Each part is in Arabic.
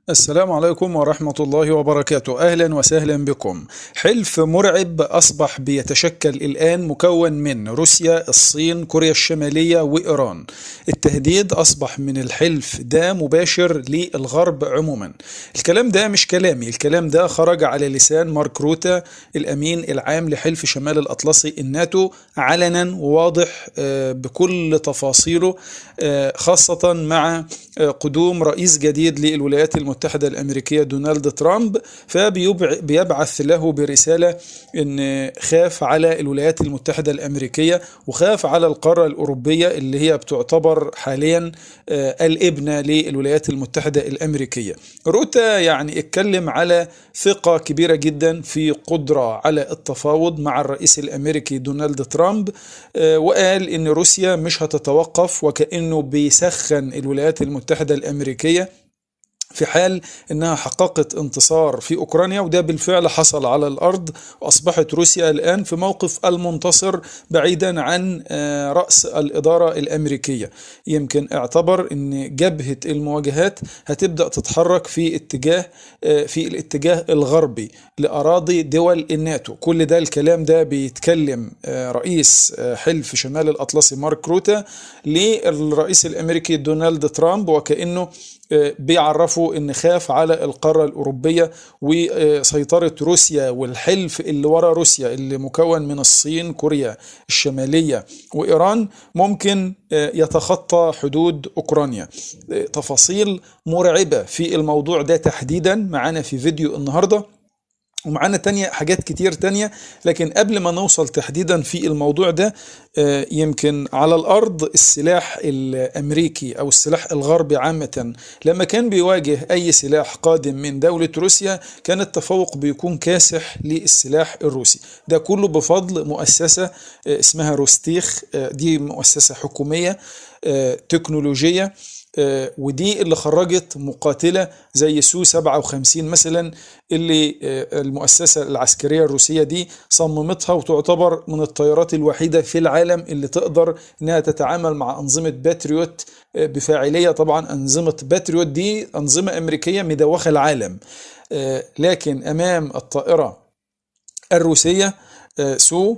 السلام عليكم ورحمة الله وبركاته. أهلا وسهلا بكم. حلف مرعب أصبح بيتشكل الآن، مكون من روسيا، الصين، كوريا الشمالية وإيران. التهديد أصبح من الحلف ده مباشر للغرب عموما. الكلام ده مش كلامي، الكلام ده خرج على لسان مارك روتا، الأمين العام لحلف شمال الأطلسي الناتو، علنا وواضح بكل تفاصيله، خاصة مع قدوم رئيس جديد للولايات المتحدة الأمريكية دونالد ترامب. فبيبعث له برسالة إن خاف على الولايات المتحدة الأمريكية وخاف على القارة الأوروبية اللي هي بتعتبر حاليا الابنة للولايات المتحدة الأمريكية. روتا يعني اتكلم على ثقة كبيرة جدا في قدرة على التفاوض مع الرئيس الأمريكي دونالد ترامب، وقال إن روسيا مش هتتوقف، وكأنه بيسخن الولايات المتحدة الأمريكية في حال انها حققت انتصار في اوكرانيا، وده بالفعل حصل على الارض، واصبحت روسيا الان في موقف المنتصر بعيدا عن راس الاداره الامريكيه. يمكن اعتبر ان جبهه المواجهات هتبدا تتحرك في الاتجاه الغربي لاراضي دول الناتو. كل ده الكلام ده بيتكلم رئيس حلف شمال الاطلسي مارك روتا للرئيس الامريكي دونالد ترامب، وكانه بيعرفوا ان خاف على القارة الأوروبية وسيطرة روسيا والحلف اللي ورا روسيا اللي مكون من الصين، كوريا الشمالية وإيران، ممكن يتخطى حدود أوكرانيا. تفاصيل مرعبة في الموضوع ده تحديدا معانا في فيديو النهاردة، ومعانا حاجات كتير تانية. لكن قبل ما نوصل تحديدا في الموضوع ده، يمكن على الأرض السلاح الأمريكي أو السلاح الغربي عامة لما كان بيواجه أي سلاح قادم من دولة روسيا، كان التفوق بيكون كاسح للسلاح الروسي. ده كله بفضل مؤسسة اسمها روستيخ. دي مؤسسة حكومية تكنولوجية، ودي اللي خرجت مقاتلة زي سو 57 مثلا، اللي المؤسسة العسكرية الروسية دي صممتها، وتعتبر من الطيارات الوحيدة في العالم اللي تقدر انها تتعامل مع أنظمة باتريوت بفاعلية. طبعا أنظمة باتريوت دي أنظمة أمريكية مدوخة العالم، لكن أمام الطائرة الروسية سو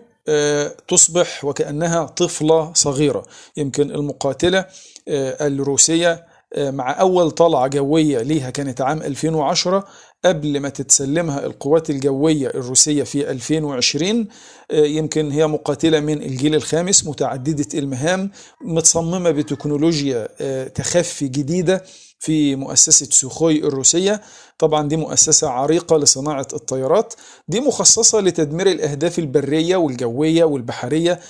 تصبح وكأنها طفلة صغيرة. يمكن المقاتلة الروسية مع أول طلعة جوية ليها كانت عام 2010، قبل ما تتسلمها القوات الجوية الروسية في 2020. يمكن هي مقاتلة من الجيل الخامس، متعددة المهام، متصممة بتكنولوجيا تخفي جديدة في مؤسسة سوخوي الروسية. طبعا دي مؤسسة عريقة لصناعة الطيارات، دي مخصصة لتدمير الأهداف البرية والجوية والبحرية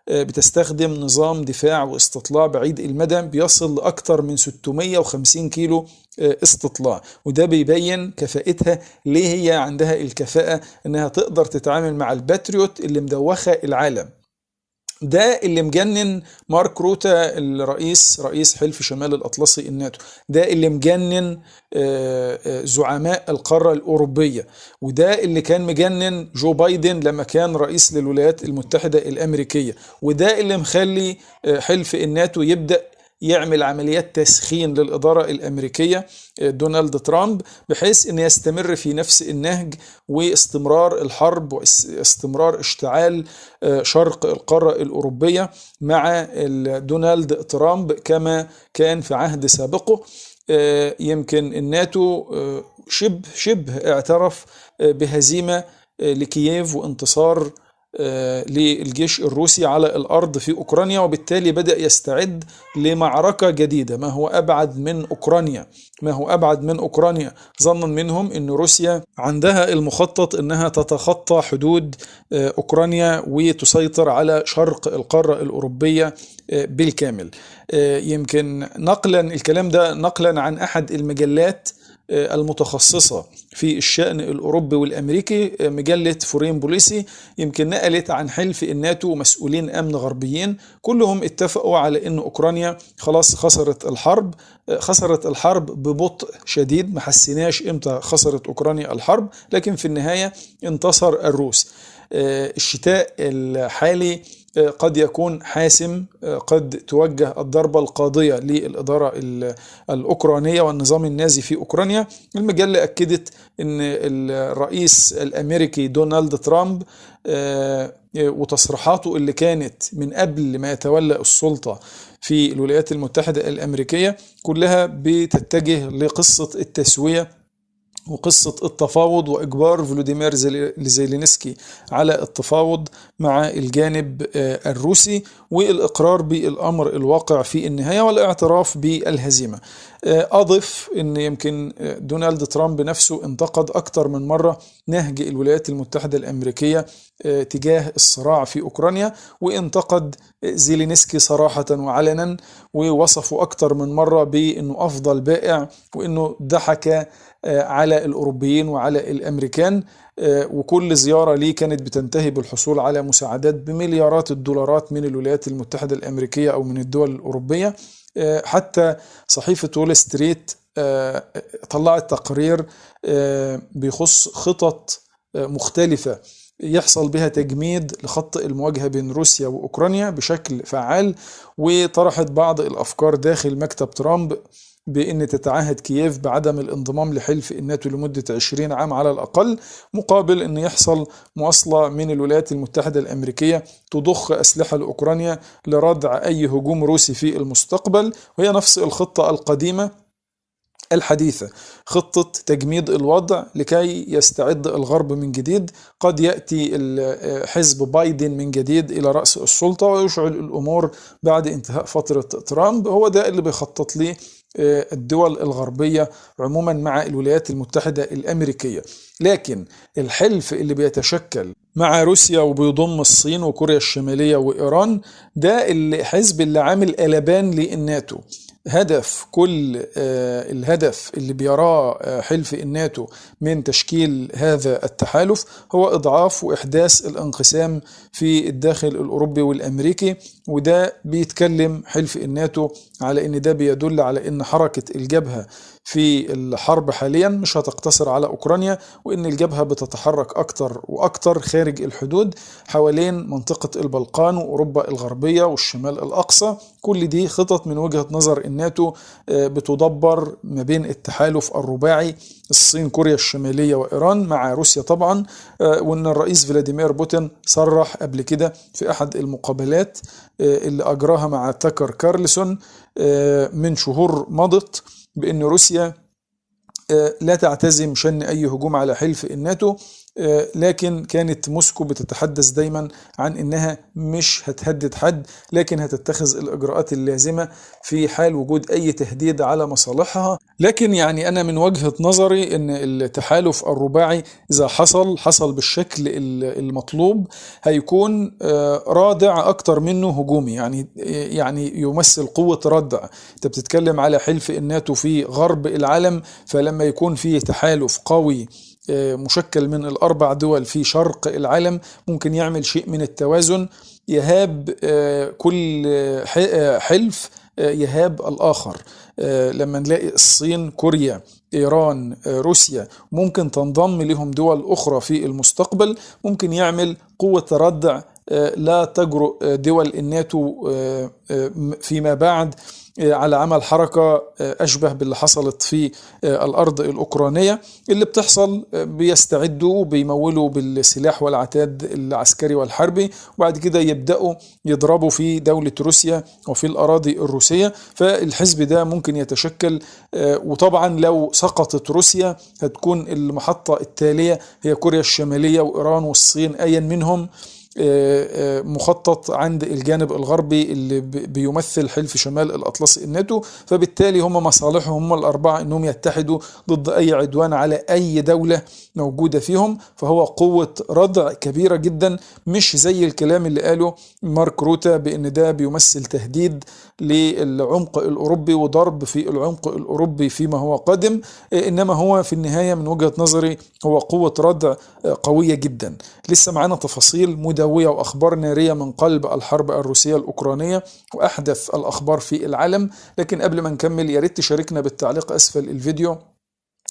بتستخدم نظام دفاع واستطلاع بعيد المدى بيصل لأكثر من 650 كيلو استطلاع. وده بيبين كفاءتها، ليه هي عندها الكفاءة انها تقدر تتعامل مع الباتريوت اللي مدوخة العالم. ده اللي مجنن مارك روتا رئيس حلف شمال الأطلسي الناتو، ده اللي مجنن زعماء القارة الأوروبية، وده اللي كان مجنن جو بايدن لما كان رئيس للولايات المتحدة الأمريكية، وده اللي مخلي حلف الناتو يبدأ يعمل عمليات تسخين للإدارة الأمريكية دونالد ترامب، بحيث أن يستمر في نفس النهج واستمرار الحرب واستمرار اشتعال شرق القارة الأوروبية مع دونالد ترامب كما كان في عهد سابقه. يمكن الناتو شبه اعترف بهزيمة لكييف وانتصار للجيش الروسي على الأرض في أوكرانيا، وبالتالي بدأ يستعد لمعركة جديدة. ما هو أبعد من أوكرانيا ظنا منهم أن روسيا عندها المخطط أنها تتخطى حدود أوكرانيا وتسيطر على شرق القارة الأوروبية بالكامل. يمكن الكلام ده نقلا عن أحد المجلات المتخصصة في الشأن الأوروبي والأمريكي، مجلة فورين بوليسي. يمكن نقلت عن حلف الناتو ومسؤولين أمن غربيين، كلهم اتفقوا على أن أوكرانيا خلاص خسرت الحرب ببطء شديد. ما حسيناش إمتى خسرت أوكرانيا الحرب، لكن في النهاية انتصر الروس. الشتاء الحالي قد يكون حاسم، قد توجه الضربة القاضية للإدارة الأوكرانية والنظام النازي في أوكرانيا. المجلة أكدت أن الرئيس الأمريكي دونالد ترامب وتصريحاته اللي كانت من قبل ما يتولى السلطة في الولايات المتحدة الأمريكية كلها بتتجه لقصة التسوية وقصة التفاوض وإجبار فلوديمير زيلينسكي على التفاوض مع الجانب الروسي والإقرار بالأمر الواقع في النهاية والاعتراف بالهزيمة. أضف أن يمكن دونالد ترامب نفسه انتقد أكثر من مرة نهج الولايات المتحدة الأمريكية تجاه الصراع في أوكرانيا، وانتقد زيلينسكي صراحة وعلنا، ووصفه أكثر من مرة بأنه أفضل بائع وأنه ضحك على الأوروبيين وعلى الأمريكان. وكل زيارة ليه كانت بتنتهي بالحصول على مساعدات بمليارات الدولارات من الولايات المتحدة الأمريكية أو من الدول الأوروبية. حتى صحيفة وول ستريت طلعت تقرير بيخص خطط مختلفة يحصل بها تجميد لخط المواجهة بين روسيا وأوكرانيا بشكل فعال، وطرحت بعض الأفكار داخل مكتب ترامب بأن تتعهد كييف بعدم الانضمام لحلف الناتو لمدة 20 عام على الأقل، مقابل أن يحصل مواصلة من الولايات المتحدة الأمريكية تضخ أسلحة لأوكرانيا لردع أي هجوم روسي في المستقبل. وهي نفس الخطة القديمة الحديثة، خطة تجميد الوضع لكي يستعد الغرب من جديد. قد يأتي حزب بايدن من جديد إلى رأس السلطة ويشعل الأمور بعد انتهاء فترة ترامب. هو ده اللي بيخطط ليه الدول الغربية عموما مع الولايات المتحدة الأمريكية. لكن الحلف اللي بيتشكل مع روسيا وبيضم الصين وكوريا الشمالية وإيران ده الحزب اللي عامل قلبان للناتو. هدف كل الهدف اللي بيراه حلف الناتو من تشكيل هذا التحالف هو إضعاف وإحداث الانقسام في الداخل الأوروبي والأمريكي. وده بيتكلم حلف الناتو على إن ده بيدل على إن حركة الجبهة في الحرب حاليا مش هتقتصر على أوكرانيا، وإن الجبهة بتتحرك أكتر وأكتر خارج الحدود حوالين منطقة البلقان وأوروبا الغربية والشمال الأقصى. كل دي خطط من وجهة نظر الناتو بتدبر ما بين التحالف الرباعي الصين كوريا الشمالية وإيران مع روسيا طبعا. وإن الرئيس فلاديمير بوتين صرح قبل كده في أحد المقابلات اللي أجراها مع تاكر كارلسون من شهور مضت بأن روسيا لا تعتزم شن أي هجوم على حلف الناتو، لكن كانت موسكو بتتحدث دايما عن إنها مش هتهدد حد، لكن هتتخذ الإجراءات اللازمة في حال وجود أي تهديد على مصالحها. لكن يعني أنا من وجهة نظري إن التحالف الرباعي إذا حصل بالشكل المطلوب هيكون رادع أكتر منه هجومي، يعني يمثل قوة ردع. أنت بتتكلم على حلف الناتو في غرب العالم، فلما يكون فيه تحالف قوي مشكل من الأربع دول في شرق العالم ممكن يعمل شيء من التوازن، يهاب كل حلف يهاب الآخر. لما نلاقي الصين كوريا إيران روسيا ممكن تنضم لهم دول أخرى في المستقبل، ممكن يعمل قوة ردع لا تجرؤ دول الناتو فيما بعد على عمل حركة أشبه باللي حصلت في الأرض الأوكرانية. اللي بتحصل بيستعدوا بيمولوا بالسلاح والعتاد العسكري والحربي، وبعد كده يبدأوا يضربوا في دولة روسيا وفي الأراضي الروسية. فالحزب ده ممكن يتشكل، وطبعا لو سقطت روسيا هتكون المحطة التالية هي كوريا الشمالية وإيران والصين أيا منهم مخطط عند الجانب الغربي اللي بيمثل حلف شمال الأطلسي الناتو. فبالتالي هم مصالحهم هم الأربعة أنهم يتحدوا ضد أي عدوان على أي دولة موجودة فيهم. فهو قوة ردع كبيرة جدا، مش زي الكلام اللي قاله مارك روتا بأن ده بيمثل تهديد للعمق الأوروبي وضرب في العمق الأوروبي فيما هو قادم. إنما هو في النهاية من وجهة نظري هو قوة ردع قوية جدا. لسه معنا تفاصيل مدوية وأخبار نارية من قلب الحرب الروسية الأوكرانية وأحدث الأخبار في العالم، لكن قبل ما نكمل يا ريت تشاركنا بالتعليق أسفل الفيديو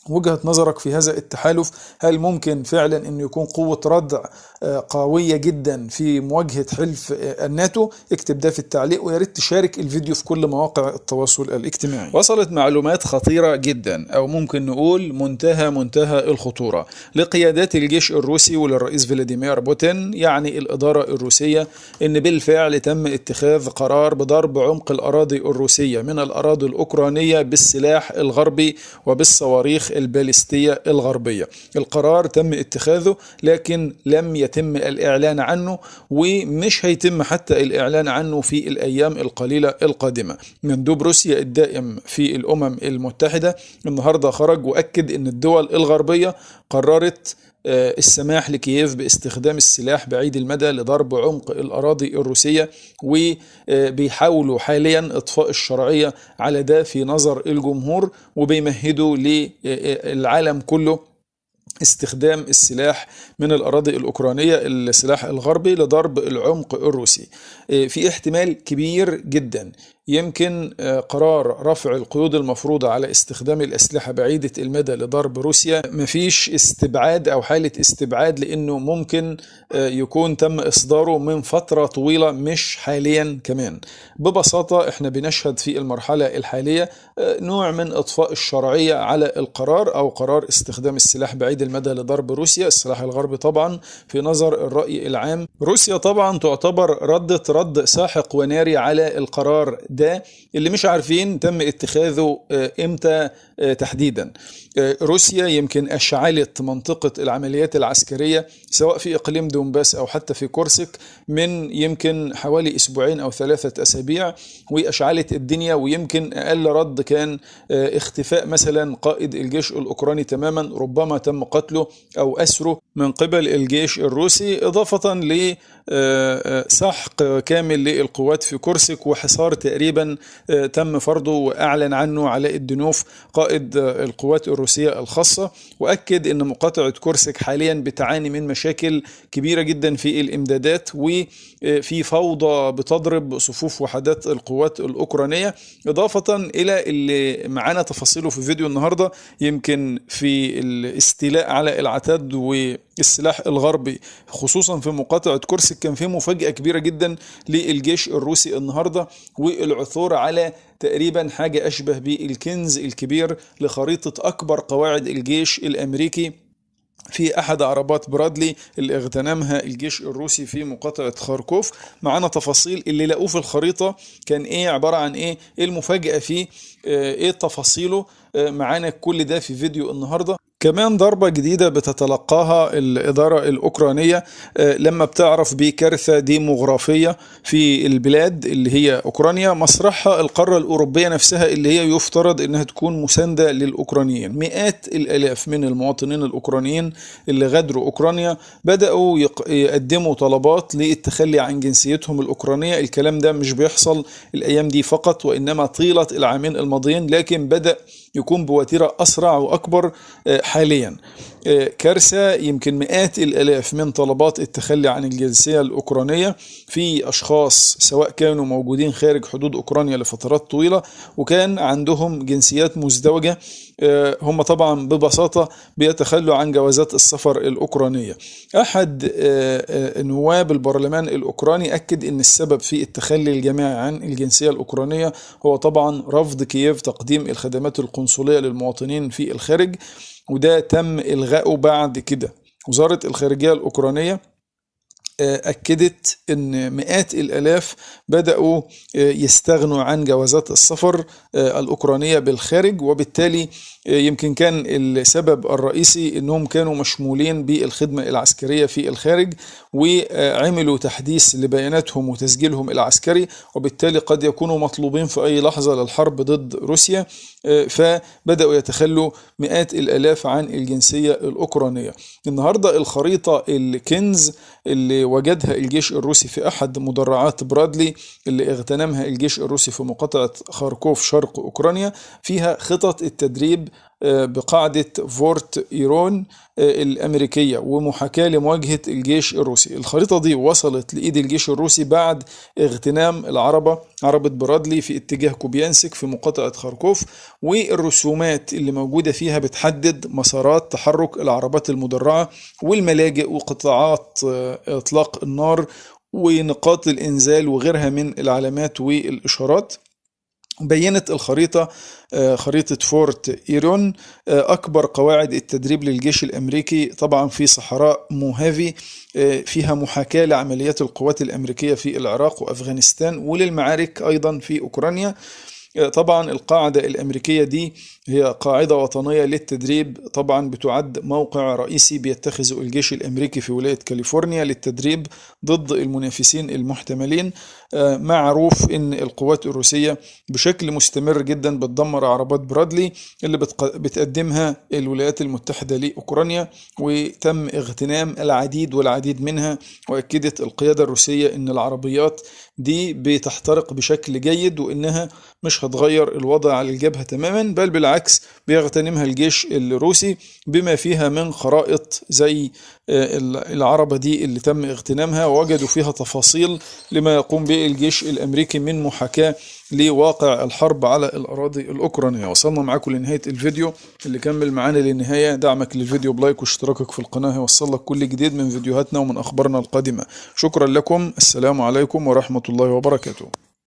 وجهة نظرك في هذا التحالف. هل ممكن فعلا أنه يكون قوة ردع قوية جدا في مواجهة حلف الناتو؟ اكتب ده في التعليق، ويا ريت تشارك الفيديو في كل مواقع التواصل الاجتماعي. وصلت معلومات خطيرة جدا، أو ممكن نقول منتهى الخطورة، لقيادات الجيش الروسي وللرئيس فلاديمير بوتين، يعني الإدارة الروسية، إن بالفعل تم اتخاذ قرار بضرب عمق الأراضي الروسية من الأراضي الأوكرانية بالسلاح الغربي وبالصواريخ البالستية الغربية. القرار تم اتخاذه، لكن لم يتم الإعلان عنه، ومش هيتم حتى الإعلان عنه في الأيام القليلة القادمة. مندوب روسيا الدائم في الأمم المتحدة النهاردة خرج وأكد أن الدول الغربية قررت السماح لكييف باستخدام السلاح بعيد المدى لضرب عمق الأراضي الروسية، وبيحاولوا حاليا إطفاء الشرعية على ده في نظر الجمهور، وبيمهدوا للعالم كله استخدام السلاح من الأراضي الأوكرانية، السلاح الغربي، لضرب العمق الروسي. في احتمال كبير جدا يمكن قرار رفع القيود المفروضة على استخدام الأسلحة بعيدة المدى لضرب روسيا مفيش استبعاد أو حالة استبعاد، لأنه ممكن يكون تم إصداره من فترة طويلة، مش حاليا كمان. ببساطة احنا بنشهد في المرحلة الحالية نوع من إطفاء الشرعية على القرار، أو قرار استخدام السلاح بعيد المدى لضرب روسيا، السلاح الغربي طبعا في نظر الرأي العام. روسيا طبعا تعتبر رد ساحق وناري على القرار ده، اللي مش عارفين تم اتخاذه امتى تحديدا. روسيا يمكن أشعلت منطقة العمليات العسكرية سواء في إقليم دونباس أو حتى في كورسك من يمكن حوالي أسبوعين أو 3 أسابيع، وأشعلت الدنيا. ويمكن أقل رد كان اختفاء مثلا قائد الجيش الأوكراني تماما، ربما تم قتله أو أسره من قبل الجيش الروسي، إضافة لسحق كامل للقوات في كورسك، وحصار تقريبا تم فرضه وأعلن عنه علاء الدنوف قائد القوات الروسية الخاصة، وأكد أن مقاطعة كورسك حاليا بتعاني من مشاكل كبيرة جدا في الإمدادات، وفي فوضى بتضرب صفوف وحدات القوات الأوكرانية، إضافة إلى اللي معانا تفاصيله في فيديو النهاردة. يمكن في الاستيلاء على العتاد والسلاح الغربي خصوصا في مقاطعة كورسك كان في مفاجأة كبيرة جدا للجيش الروسي النهاردة، والعثور على تقريبا حاجة أشبه بالكنز الكبير لخريطة أكبر قواعد الجيش الأمريكي في أحد عربات برادلي اللي اغتنمها الجيش الروسي في مقاطعة خاركوف. معانا تفاصيل اللي لقوه في الخريطة كان إيه، عبارة عن إيه المفاجأة فيه، إيه تفاصيله، معانا كل ده في فيديو النهاردة. كمان ضربة جديدة بتتلقاها الإدارة الأوكرانية لما بتعرف بكارثة ديموغرافية في البلاد اللي هي أوكرانيا، مسرحها القارة الأوروبية نفسها اللي هي يفترض أنها تكون مساندة للأوكرانيين. مئات الآلاف من المواطنين الأوكرانيين اللي غادروا أوكرانيا بدأوا يقدموا طلبات للتخلي عن جنسيتهم الأوكرانية. الكلام ده مش بيحصل الأيام دي فقط، وإنما طيلة العامين الماضيين، لكن بدأ يكون بوتيرة أسرع وأكبر حاليا. كارثة، يمكن مئات الآلاف من طلبات التخلي عن الجنسية الأوكرانية في أشخاص سواء كانوا موجودين خارج حدود أوكرانيا لفترات طويلة وكان عندهم جنسيات مزدوجة، هم طبعا ببساطة بيتخلوا عن جوازات السفر الأوكرانية. أحد نواب البرلمان الأوكراني أكد أن السبب في التخلي الجماعي عن الجنسية الأوكرانية هو طبعا رفض كييف تقديم الخدمات القنصلية للمواطنين في الخارج، وده تم إلغائه بعد كده. وزارة الخارجية الأوكرانية أكدت أن مئات الآلاف بدأوا يستغنوا عن جوازات السفر الأوكرانية بالخارج، وبالتالي يمكن كان السبب الرئيسي أنهم كانوا مشمولين بالخدمة العسكرية في الخارج، وعملوا تحديث لبياناتهم وتسجيلهم العسكري، وبالتالي قد يكونوا مطلوبين في أي لحظة للحرب ضد روسيا، فبدأوا يتخلوا مئات الآلاف عن الجنسية الأوكرانية. النهاردة الخريطة الكنز اللي وجدها الجيش الروسي في أحد مدرعات برادلي اللي اغتنمها الجيش الروسي في مقاطعة خاركوف شرق أوكرانيا فيها خطط التدريب بقاعدة فورت إيرون الأمريكية، ومحاكاة لمواجهة الجيش الروسي. الخريطة دي وصلت لإيد الجيش الروسي بعد اغتنام عربة برادلي في اتجاه كوبيانسك في مقاطعة خاركوف، والرسومات اللي موجودة فيها بتحدد مسارات تحرك العربات المدرعة والملاجئ وقطاعات إطلاق النار ونقاط الإنزال وغيرها من العلامات والإشارات. بينت الخريطة خريطة فورت إيرون أكبر قواعد التدريب للجيش الأمريكي طبعا في صحراء موهافي، فيها محاكاة لعمليات القوات الأمريكية في العراق وأفغانستان وللمعارك أيضا في أوكرانيا. طبعا القاعدة الأمريكية دي هي قاعدة وطنية للتدريب، طبعا بتعد موقع رئيسي بيتخذه الجيش الأمريكي في ولاية كاليفورنيا للتدريب ضد المنافسين المحتملين. معروف أن القوات الروسية بشكل مستمر جدا بتدمر عربات برادلي اللي بتقدمها الولايات المتحدة لأوكرانيا، وتم اغتنام العديد منها. وأكدت القيادة الروسية أن العربيات دي بتحترق بشكل جيد، وإنها مش هتغير الوضع على الجبهة تماما، بل بالعكس بيغتنمها الجيش الروسي بما فيها من خرائط زي العربة دي اللي تم اغتنامها، ووجدوا فيها تفاصيل لما يقوم به الجيش الأمريكي من محاكاة لواقع الحرب على الأراضي الأوكرانية. وصلنا معاكم لنهاية الفيديو. اللي كمل معانا للنهاية دعمك للفيديو بلايك واشتراكك في القناة هيوصل لك كل جديد من فيديوهاتنا ومن أخبارنا القادمة. شكرا لكم، السلام عليكم ورحمة الله وبركاته.